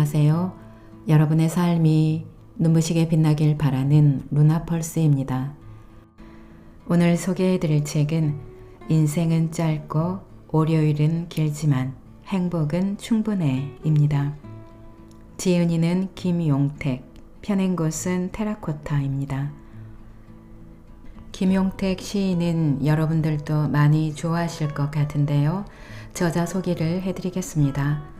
안녕하세요. 여러분의 삶이 눈부시게 빛나길 바라는 루나펄스입니다. 오늘 소개해드릴 책은 인생은 짧고 월요일은 길지만 행복은 충분해입니다. 지은이는 김용택, 펴낸 곳은 테라코타입니다. 김용택 시인은 여러분들도 많이 좋아하실 것 같은데요. 저자 소개를 해드리겠습니다.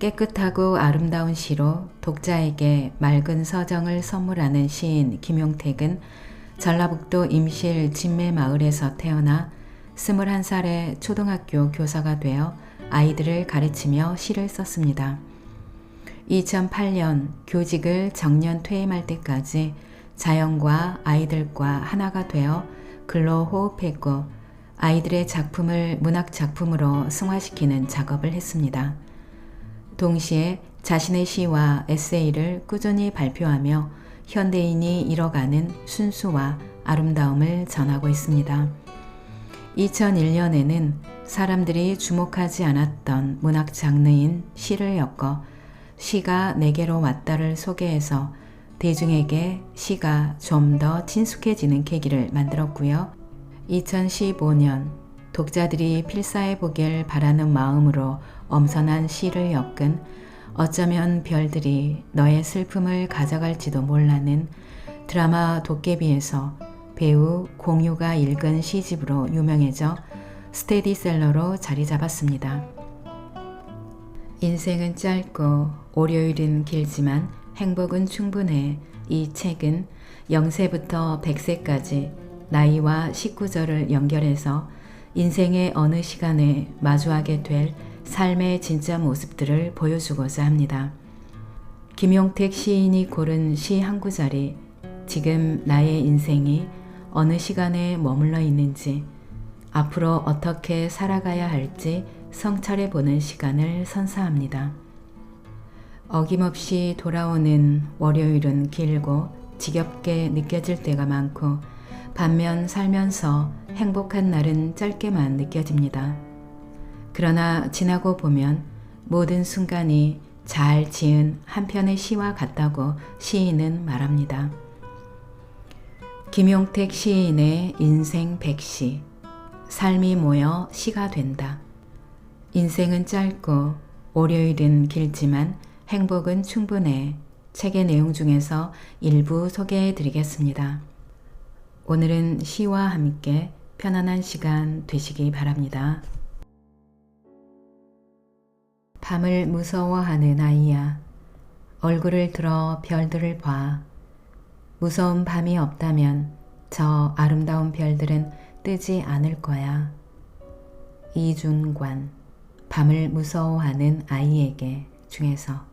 깨끗하고 아름다운 시로 독자에게 맑은 서정을 선물하는 시인 김용택은 전라북도 임실 진매마을에서 태어나 21살에 초등학교 교사가 되어 아이들을 가르치며 시를 썼습니다. 2008년 교직을 정년 퇴임할 때까지 자연과 아이들과 하나가 되어 글로 호흡했고 아이들의 작품을 문학작품으로 승화시키는 작업을 했습니다. 동시에 자신의 시와 에세이를 꾸준히 발표하며 현대인이 잃어가는 순수와 아름다움을 전하고 있습니다. 2001년에는 사람들이 주목하지 않았던 문학 장르인 시를 엮어 시가 내게로 왔다를 소개해서 대중에게 시가 좀 더 친숙해지는 계기를 만들었고요. 2015년 독자들이 필사해 보길 바라는 마음으로 엄선한 시를 엮은 어쩌면 별들이 너의 슬픔을 가져갈지도 몰라는 드라마 도깨비에서 배우 공유가 읽은 시집으로 유명해져 스테디셀러로 자리 잡았습니다. 인생은 짧고 월요일은 길지만 행복은 충분해. 이 책은 0세부터 100세까지 나이와 식구절을 연결해서 인생의 어느 시간에 마주하게 될 삶의 진짜 모습들을 보여주고자 합니다. 김용택 시인이 고른 시 한 구절이 지금 나의 인생이 어느 시간에 머물러 있는지 앞으로 어떻게 살아가야 할지 성찰해 보는 시간을 선사합니다. 어김없이 돌아오는 월요일은 길고 지겹게 느껴질 때가 많고 반면 살면서 행복한 날은 짧게만 느껴집니다. 그러나 지나고 보면 모든 순간이 잘 지은 한 편의 시와 같다고 시인은 말합니다. 김용택 시인의 인생 100시, 삶이 모여 시가 된다. 인생은 짧고 월요일은 길지만 행복은 충분해. 책의 내용 중에서 일부 소개해 드리겠습니다. 오늘은 시와 함께 편안한 시간 되시기 바랍니다. 밤을 무서워하는 아이야. 얼굴을 들어 별들을 봐. 무서운 밤이 없다면 저 아름다운 별들은 뜨지 않을 거야. 이준관, 밤을 무서워하는 아이에게 중에서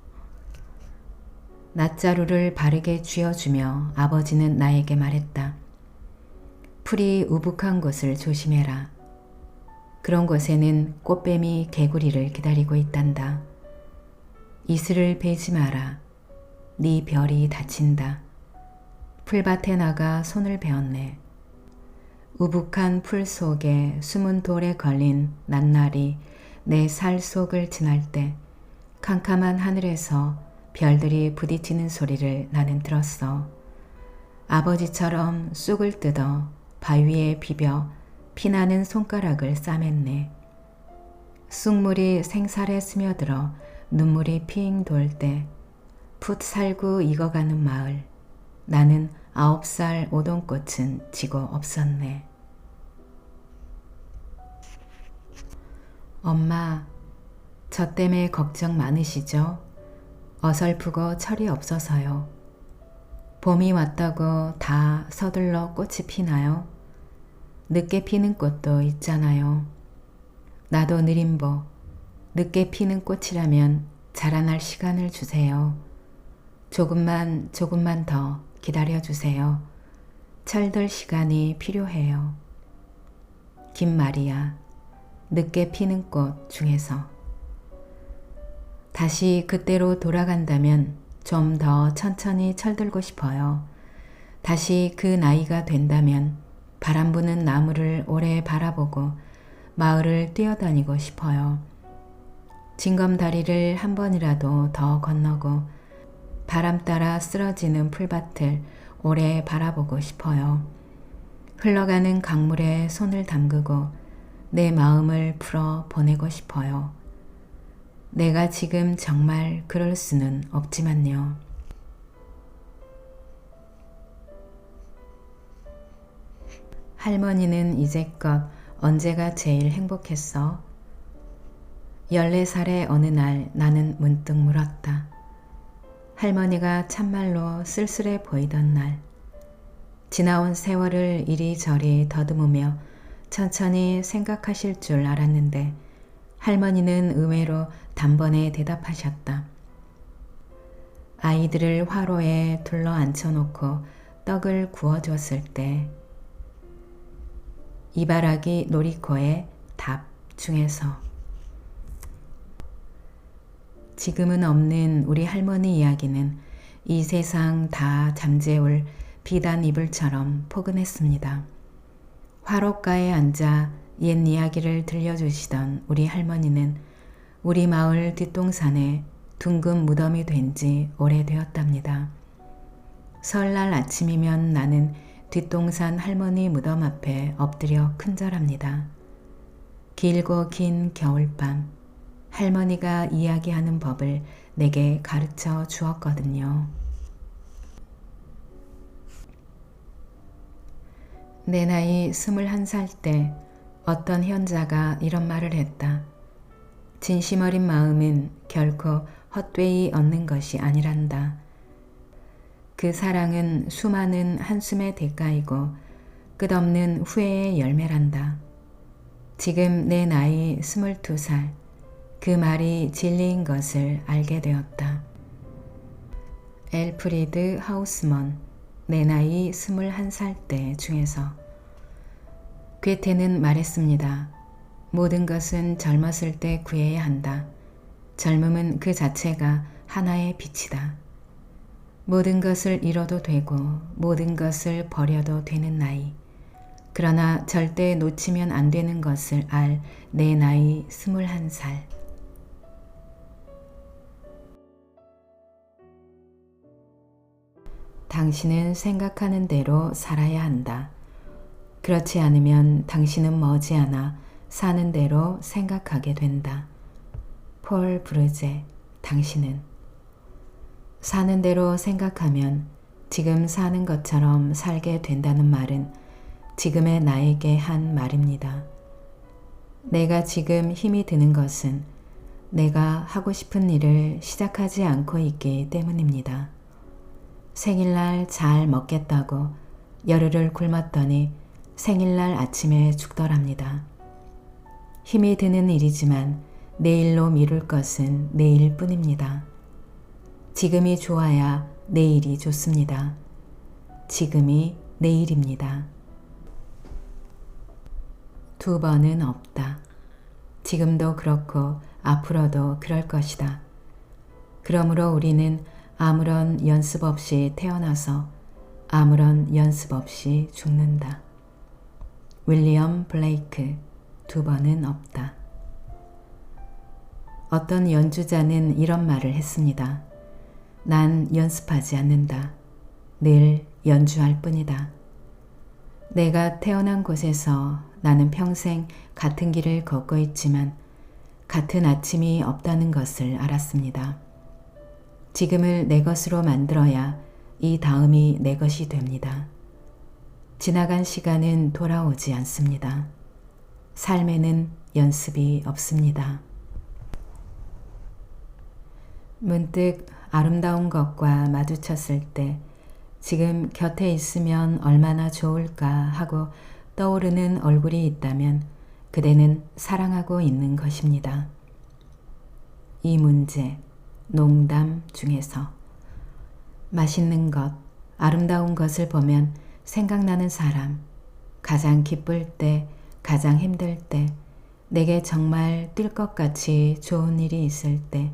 낮자루를 바르게 쥐어주며 아버지는 나에게 말했다. 풀이 우북한 곳을 조심해라. 그런 곳에는 꽃뱀이 개구리를 기다리고 있단다. 이슬을 베지 마라. 네 별이 다친다. 풀밭에 나가 손을 베었네. 우북한 풀 속에 숨은 돌에 걸린 낱날이 내 살 속을 지날 때 캄캄한 하늘에서 별들이 부딪히는 소리를 나는 들었어. 아버지처럼 쑥을 뜯어 바위에 비벼 피나는 손가락을 싸맸네. 쑥물이 생살에 스며들어 눈물이 핑 돌 때 풋 살구 익어가는 마을. 나는 9살 오동꽃은 지고 없었네. 엄마, 저 때문에 걱정 많으시죠? 어설프고 철이 없어서요. 봄이 왔다고 다 서둘러 꽃이 피나요? 늦게 피는 꽃도 있잖아요. 나도 느림보, 늦게 피는 꽃이라면 자라날 시간을 주세요. 조금만 더 기다려주세요. 철들 시간이 필요해요. 김마리아, 늦게 피는 꽃 중에서 다시 그때로 돌아간다면 좀 더 천천히 철들고 싶어요. 다시 그 나이가 된다면 바람 부는 나무를 오래 바라보고 마을을 뛰어다니고 싶어요. 징검다리를 한 번이라도 더 건너고 바람 따라 쓰러지는 풀밭을 오래 바라보고 싶어요. 흘러가는 강물에 손을 담그고 내 마음을 풀어 보내고 싶어요. 내가 지금 정말 그럴 수는 없지만요. 할머니는 이제껏 언제가 제일 행복했어? 14살의 어느 날 나는 문득 물었다. 할머니가 참말로 쓸쓸해 보이던 날, 지나온 세월을 이리저리 더듬으며 천천히 생각하실 줄 알았는데 할머니는 의외로 단번에 대답하셨다. 아이들을 화로에 둘러 앉혀놓고 떡을 구워줬을 때 이바라기 놀이코의 답 중에서 지금은 없는 우리 할머니 이야기는 이 세상 다 잠재울 비단 이불처럼 포근했습니다. 화롯가에 앉아 옛 이야기를 들려주시던 우리 할머니는 우리 마을 뒷동산에 둥근 무덤이 된 지 오래되었답니다. 설날 아침이면 나는 뒷동산 할머니 무덤 앞에 엎드려 큰절합니다. 길고 긴 겨울밤, 할머니가 이야기하는 법을 내게 가르쳐 주었거든요. 내 나이 21살 때 어떤 현자가 이런 말을 했다. 진심 어린 마음은 결코 헛되이 얻는 것이 아니란다. 그 사랑은 수많은 한숨의 대가이고 끝없는 후회의 열매란다. 지금 내 나이 22살, 그 말이 진리인 것을 알게 되었다. 엘프리드 하우스먼, 내 나이 21살 때 중에서 괴테는 말했습니다. 모든 것은 젊었을 때 구해야 한다. 젊음은 그 자체가 하나의 빛이다. 모든 것을 잃어도 되고 모든 것을 버려도 되는 나이. 그러나 절대 놓치면 안 되는 것을 알 내 나이 21살. 당신은 생각하는 대로 살아야 한다. 그렇지 않으면 당신은 머지않아 사는 대로 생각하게 된다. 폴 브르제, 당신은 사는 대로 생각하면 지금 사는 것처럼 살게 된다는 말은 지금의 나에게 한 말입니다. 내가 지금 힘이 드는 것은 내가 하고 싶은 일을 시작하지 않고 있기 때문입니다. 생일날 잘 먹겠다고 열흘을 굶었더니 생일날 아침에 죽더랍니다. 힘이 드는 일이지만 내일로 미룰 것은 내일 뿐입니다. 지금이 좋아야 내일이 좋습니다. 지금이 내일입니다. 두 번은 없다. 지금도 그렇고 앞으로도 그럴 것이다. 그러므로 우리는 아무런 연습 없이 태어나서 아무런 연습 없이 죽는다. 윌리엄 블레이크, 두 번은 없다. 어떤 연주자는 이런 말을 했습니다. 난 연습하지 않는다. 늘 연주할 뿐이다. 내가 태어난 곳에서 나는 평생 같은 길을 걷고 있지만 같은 아침이 없다는 것을 알았습니다. 지금을 내 것으로 만들어야 이 다음이 내 것이 됩니다. 지나간 시간은 돌아오지 않습니다. 삶에는 연습이 없습니다. 문득 아름다운 것과 마주쳤을 때 지금 곁에 있으면 얼마나 좋을까 하고 떠오르는 얼굴이 있다면 그대는 사랑하고 있는 것입니다. 이 문제, 농담 중에서 맛있는 것, 아름다운 것을 보면 생각나는 사람, 가장 기쁠 때, 가장 힘들 때, 내게 정말 뛸 것 같이 좋은 일이 있을 때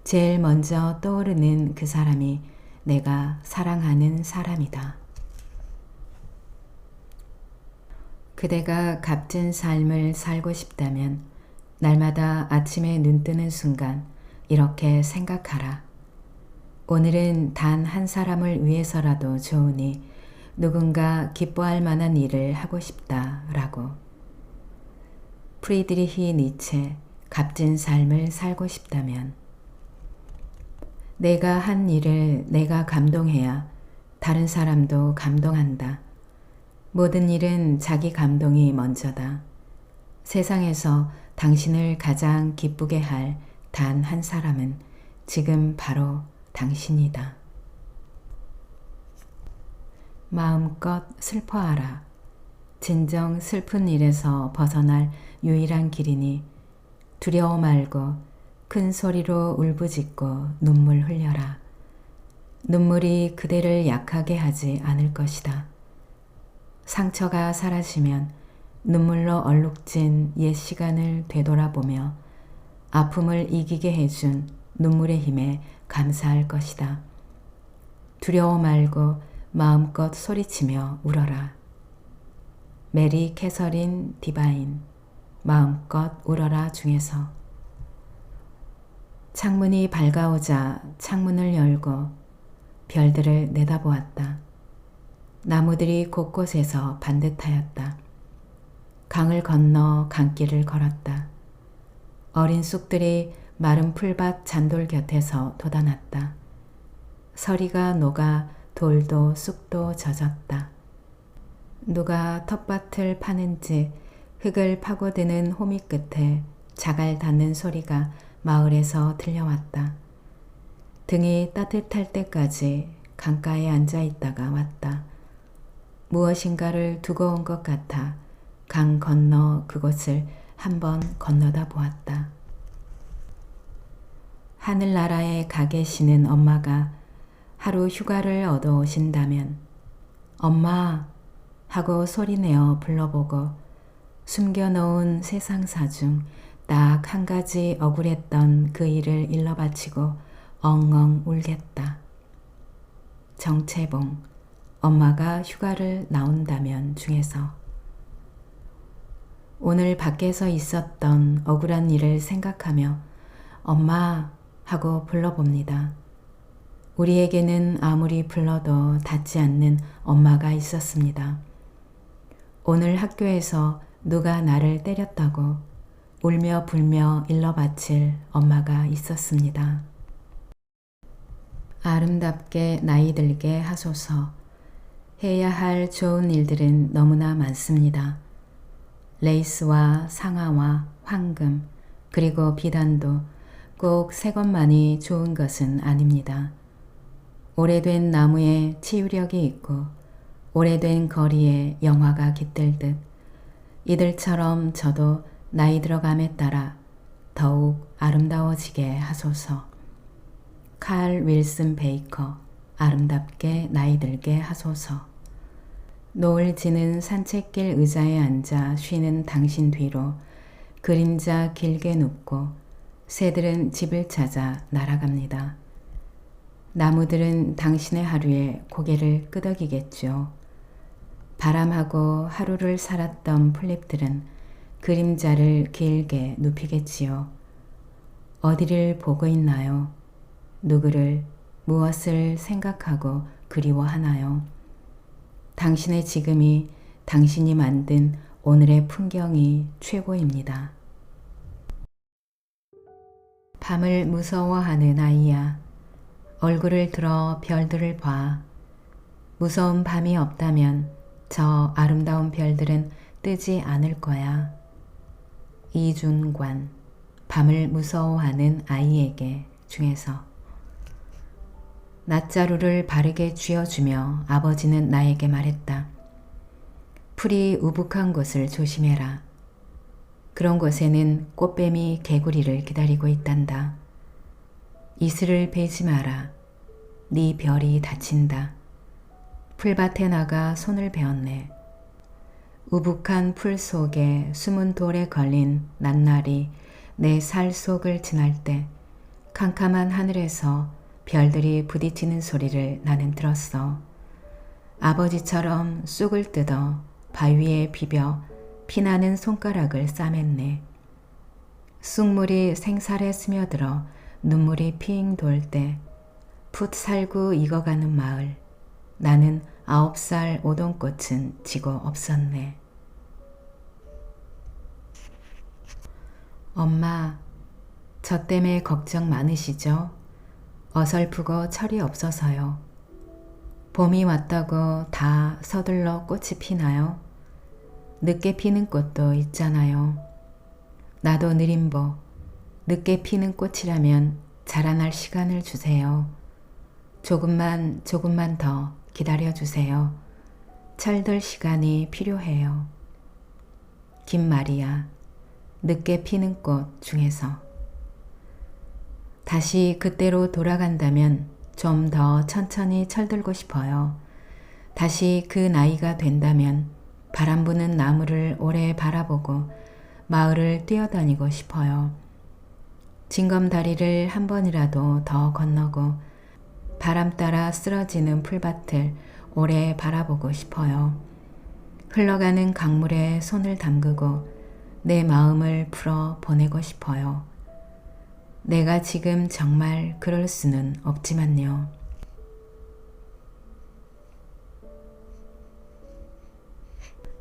제일 먼저 떠오르는 그 사람이 내가 사랑하는 사람이다. 그대가 값진 삶을 살고 싶다면 날마다 아침에 눈 뜨는 순간 이렇게 생각하라. 오늘은 단 한 사람을 위해서라도 좋으니 누군가 기뻐할 만한 일을 하고 싶다라고. 프리드리히 니체, 값진 삶을 살고 싶다면 내가 한 일을 내가 감동해야 다른 사람도 감동한다. 모든 일은 자기 감동이 먼저다. 세상에서 당신을 가장 기쁘게 할 단 한 사람은 지금 바로 당신이다. 마음껏 슬퍼하라. 진정 슬픈 일에서 벗어날 유일한 길이니 두려워 말고 큰 소리로 울부짖고 눈물 흘려라. 눈물이 그대를 약하게 하지 않을 것이다. 상처가 사라지면 눈물로 얼룩진 옛 시간을 되돌아보며 아픔을 이기게 해준 눈물의 힘에 감사할 것이다. 두려워 말고 마음껏 소리치며 울어라. 메리 캐서린 디바인, 마음껏 울어라 중에서. 창문이 밝아오자 창문을 열고 별들을 내다보았다. 나무들이 곳곳에서 반듯하였다. 강을 건너 강길을 걸었다. 어린 쑥들이 마른 풀밭 잔돌 곁에서 돋아났다. 서리가 녹아 돌도 쑥도 젖었다. 누가 텃밭을 파는지 흙을 파고드는 호미 끝에 자갈 닿는 소리가 마을에서 들려왔다. 등이 따뜻할 때까지 강가에 앉아 있다가 왔다. 무엇인가를 두고 온 것 같아 강 건너 그곳을 한번 건너다 보았다. 하늘나라에 가 계시는 엄마가 하루 휴가를 얻어 오신다면 엄마 하고 소리내어 불러보고 숨겨놓은 세상사 중 딱 한 가지 억울했던 그 일을 일러 바치고 엉엉 울겠다. 정채봉, 엄마가 휴가를 나온다면 중에서. 오늘 밖에서 있었던 억울한 일을 생각하며 엄마 하고 불러봅니다. 우리에게는 아무리 불러도 닿지 않는 엄마가 있었습니다. 오늘 학교에서 누가 나를 때렸다고 울며 불며 일러 바칠 엄마가 있었습니다. 아름답게 나이 들게 하소서. 해야 할 좋은 일들은 너무나 많습니다. 레이스와 상아와 황금 그리고 비단도 꼭 새 것만이 좋은 것은 아닙니다. 오래된 나무에 치유력이 있고 오래된 거리에 영화가 깃들듯 이들처럼 저도 나이 들어감에 따라 더욱 아름다워지게 하소서. 칼 윌슨 베이커, 아름답게 나이 들게 하소서. 노을 지는 산책길 의자에 앉아 쉬는 당신 뒤로 그림자 길게 눕고 새들은 집을 찾아 날아갑니다. 나무들은 당신의 하루에 고개를 끄덕이겠죠. 바람하고 하루를 살았던 풀잎들은 그림자를 길게 눕히겠지요. 어디를 보고 있나요? 누구를, 무엇을 생각하고 그리워하나요? 당신의 지금이 당신이 만든 오늘의 풍경이 최고입니다. 밤을 무서워하는 아이야, 얼굴을 들어 별들을 봐. 무서운 밤이 없다면 저 아름다운 별들은 뜨지 않을 거야. 이준관, 밤을 무서워하는 아이에게 중에서. 낫자루를 바르게 쥐어주며 아버지는 나에게 말했다. 풀이 우북한 곳을 조심해라. 그런 곳에는 꽃뱀이 개구리를 기다리고 있단다. 이슬을 베지 마라. 네 별이 다친다. 풀밭에 나가 손을 베었네. 우북한 풀 속에 숨은 돌에 걸린 낱날이 내 살 속을 지날 때 캄캄한 하늘에서 별들이 부딪히는 소리를 나는 들었어. 아버지처럼 쑥을 뜯어 바위에 비벼 피나는 손가락을 싸맸네. 쑥물이 생살에 스며들어 눈물이 핑 돌 때 풋 살구 익어가는 마을. 나는 9살 오동꽃은 지고 없었네. 엄마, 저 때문에 걱정 많으시죠? 어설프고 철이 없어서요. 봄이 왔다고 다 서둘러 꽃이 피나요? 늦게 피는 꽃도 있잖아요. 나도 느림보, 늦게 피는 꽃이라면 자라날 시간을 주세요. 조금만 더 기다려주세요. 철들 시간이 필요해요. 김마리아, 늦게 피는 꽃 중에서. 다시 그때로 돌아간다면 좀 더 천천히 철들고 싶어요. 다시 그 나이가 된다면 바람 부는 나무를 오래 바라보고 마을을 뛰어다니고 싶어요. 징검다리를 한 번이라도 더 건너고 바람 따라 쓰러지는 풀밭을 오래 바라보고 싶어요. 흘러가는 강물에 손을 담그고 내 마음을 풀어 보내고 싶어요. 내가 지금 정말 그럴 수는 없지만요.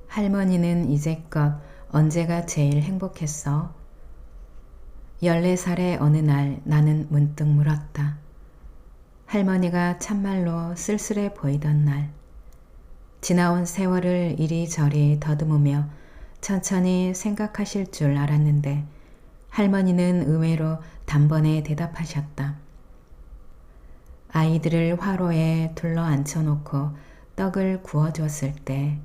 할머니는 이제껏 언제가 제일 행복했어? 14살의 어느 날 나는 문득 물었다. 할머니가 참말로 쓸쓸해 보이던 날, 지나온 세월을 이리저리 더듬으며 천천히 생각하실 줄 알았는데 할머니는 의외로 단번에 대답하셨다. 아이들을 화로에 둘러 앉혀놓고 떡을 구워줬을 때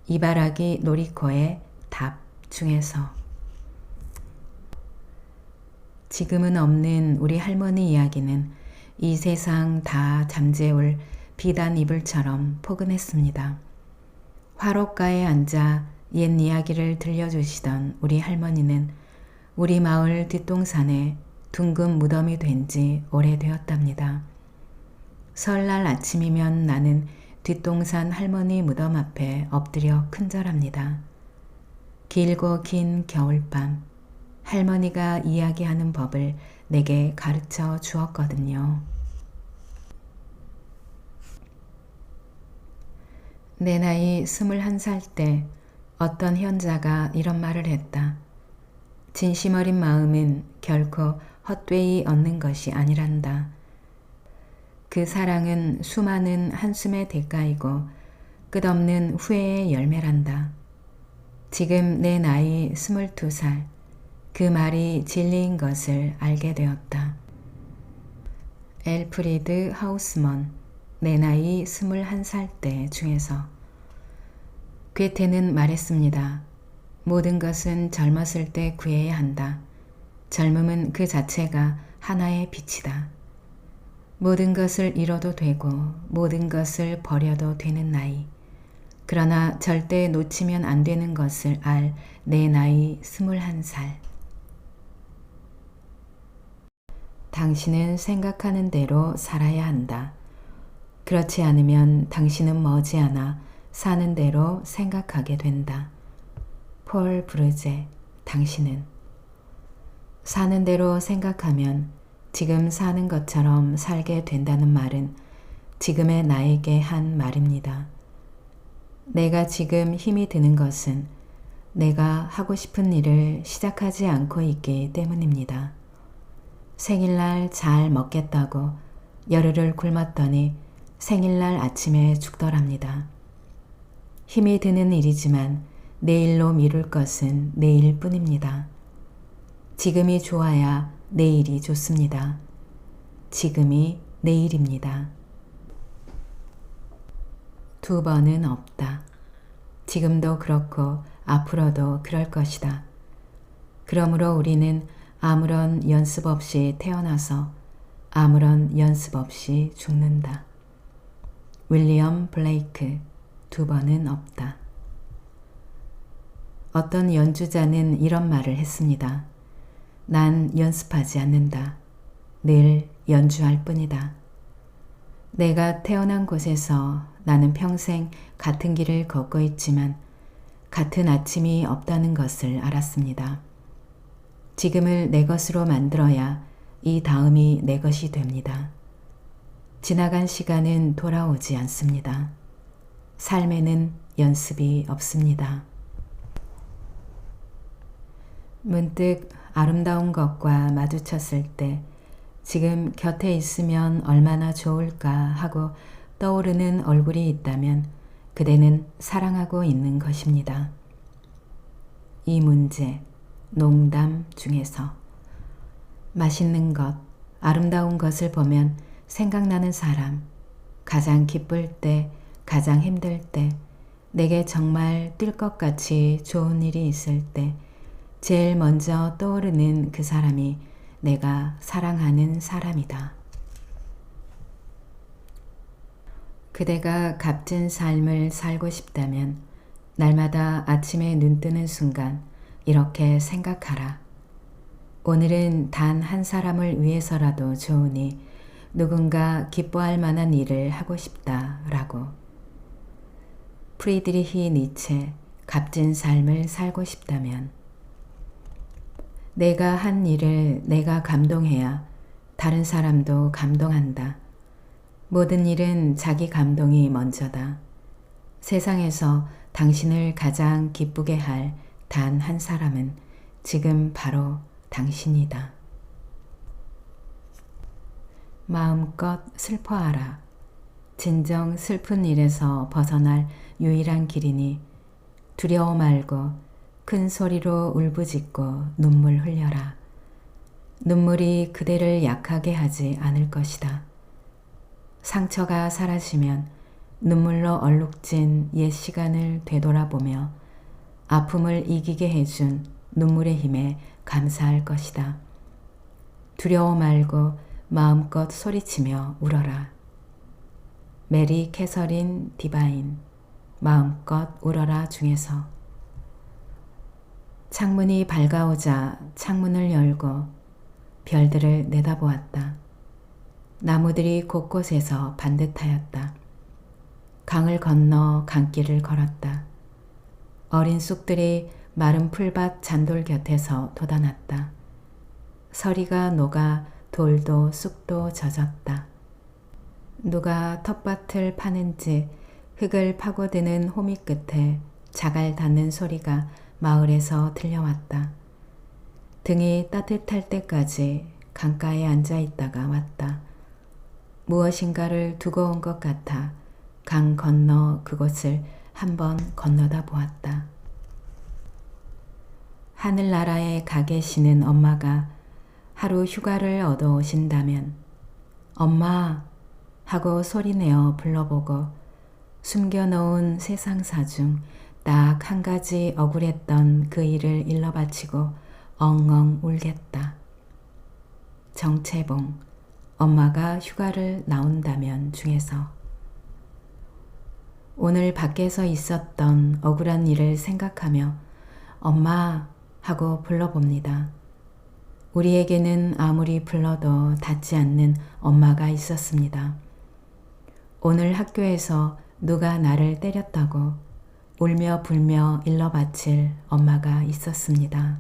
이바라기 놀이코의 답 중에서. 지금은 없는 우리 할머니 이야기는 이 세상 다 잠재울 비단 이불처럼 포근했습니다. 화롯가에 앉아 옛 이야기를 들려주시던 우리 할머니는 우리 마을 뒷동산에 둥근 무덤이 된 지 오래되었답니다. 설날 아침이면 나는 뒷동산 할머니 무덤 앞에 엎드려 큰절합니다. 길고 긴 겨울밤, 할머니가 이야기하는 법을 내게 가르쳐 주었거든요. 내 나이 21살 때 어떤 현자가 이런 말을 했다. 진심 어린 마음은 결코 헛되이 얻는 것이 아니란다. 그 사랑은 수많은 한숨의 대가이고 끝없는 후회의 열매란다. 지금 내 나이 22살, 그 말이 진리인 것을 알게 되었다. 엘프리드 하우스먼, 내 나이 21살 때 중에서. 괴테는 말했습니다. 모든 것은 젊었을 때 구해야 한다. 젊음은 그 자체가 하나의 빛이다. 모든 것을 잃어도 되고 모든 것을 버려도 되는 나이. 그러나 절대 놓치면 안 되는 것을 알 내 나이 21살. 당신은 생각하는 대로 살아야 한다. 그렇지 않으면 당신은 머지않아 사는 대로 생각하게 된다. 폴 브르제, 당신은. 사는 대로 생각하면 지금 사는 것처럼 살게 된다는 말은 지금의 나에게 한 말입니다. 내가 지금 힘이 드는 것은 내가 하고 싶은 일을 시작하지 않고 있기 때문입니다. 생일날 잘 먹겠다고 열흘을 굶었더니 생일날 아침에 죽더랍니다. 힘이 드는 일이지만 내일로 미룰 것은 내일 뿐입니다. 지금이 좋아야 내일이 좋습니다. 지금이 내일입니다. 2번은 없다. 지금도 그렇고 앞으로도 그럴 것이다. 그러므로 우리는 아무런 연습 없이 태어나서 아무런 연습 없이 죽는다. 윌리엄 블레이크, 2번은 없다. 어떤 연주자는 이런 말을 했습니다. 난 연습하지 않는다. 늘 연주할 뿐이다. 내가 태어난 곳에서 나는 평생 같은 길을 걷고 있지만 같은 아침이 없다는 것을 알았습니다. 지금을 내 것으로 만들어야 이 다음이 내 것이 됩니다. 지나간 시간은 돌아오지 않습니다. 삶에는 연습이 없습니다. 문득 아름다운 것과 마주쳤을 때 지금 곁에 있으면 얼마나 좋을까 하고 떠오르는 얼굴이 있다면 그대는 사랑하고 있는 것입니다. 이 문제, 농담 중에서 맛있는 것, 아름다운 것을 보면 생각나는 사람, 가장 기쁠 때, 가장 힘들 때, 내게 정말 뛸 것 같이 좋은 일이 있을 때 제일 먼저 떠오르는 그 사람이 내가 사랑하는 사람이다. 그대가 값진 삶을 살고 싶다면 날마다 아침에 눈 뜨는 순간 이렇게 생각하라. 오늘은 단 한 사람을 위해서라도 좋으니 누군가 기뻐할 만한 일을 하고 싶다라고. 프리드리히 니체, 값진 삶을 살고 싶다면 내가 한 일을 내가 감동해야 다른 사람도 감동한다. 모든 일은 자기 감동이 먼저다. 세상에서 당신을 가장 기쁘게 할 단 한 사람은 지금 바로 당신이다. 마음껏 슬퍼하라. 진정 슬픈 일에서 벗어날 유일한 길이니 두려워 말고 큰 소리로 울부짖고 눈물 흘려라. 눈물이 그대를 약하게 하지 않을 것이다. 상처가 사라지면 눈물로 얼룩진 옛 시간을 되돌아보며 아픔을 이기게 해준 눈물의 힘에 감사할 것이다. 두려워 말고 마음껏 소리치며 울어라. 메리 캐서린 디바인, 마음껏 울어라 중에서 창문이 밝아오자 창문을 열고 별들을 내다보았다. 나무들이 곳곳에서 반듯하였다. 강을 건너 강길을 걸었다. 어린 쑥들이 마른 풀밭 잔돌 곁에서 돋아났다. 서리가 녹아 돌도 쑥도 젖었다. 누가 텃밭을 파는지 흙을 파고드는 호미 끝에 자갈 닿는 소리가 마을에서 들려왔다. 등이 따뜻할 때까지 강가에 앉아 있다가 왔다. 무엇인가를 두고 온 것 같아 강 건너 그곳을 한번 건너다 보았다. 하늘나라에 가 계시는 엄마가 하루 휴가를 얻어 오신다면 엄마 하고 소리내어 불러보고 숨겨놓은 세상사 중 딱 한 가지 억울했던 그 일을 일러 바치고 엉엉 울겠다. 정채봉, 엄마가 휴가를 나온다면 중에서 오늘 밖에서 있었던 억울한 일을 생각하며 엄마 하고 불러봅니다. 우리에게는 아무리 불러도 닿지 않는 엄마가 있었습니다. 오늘 학교에서 누가 나를 때렸다고 울며 불며 일러 바칠 엄마가 있었습니다.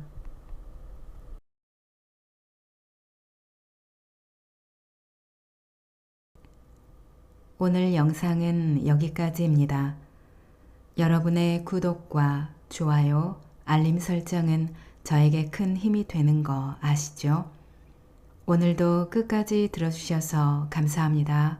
오늘 영상은 여기까지입니다. 여러분의 구독과 좋아요, 알림 설정은 저에게 큰 힘이 되는 거 아시죠? 오늘도 끝까지 들어주셔서 감사합니다.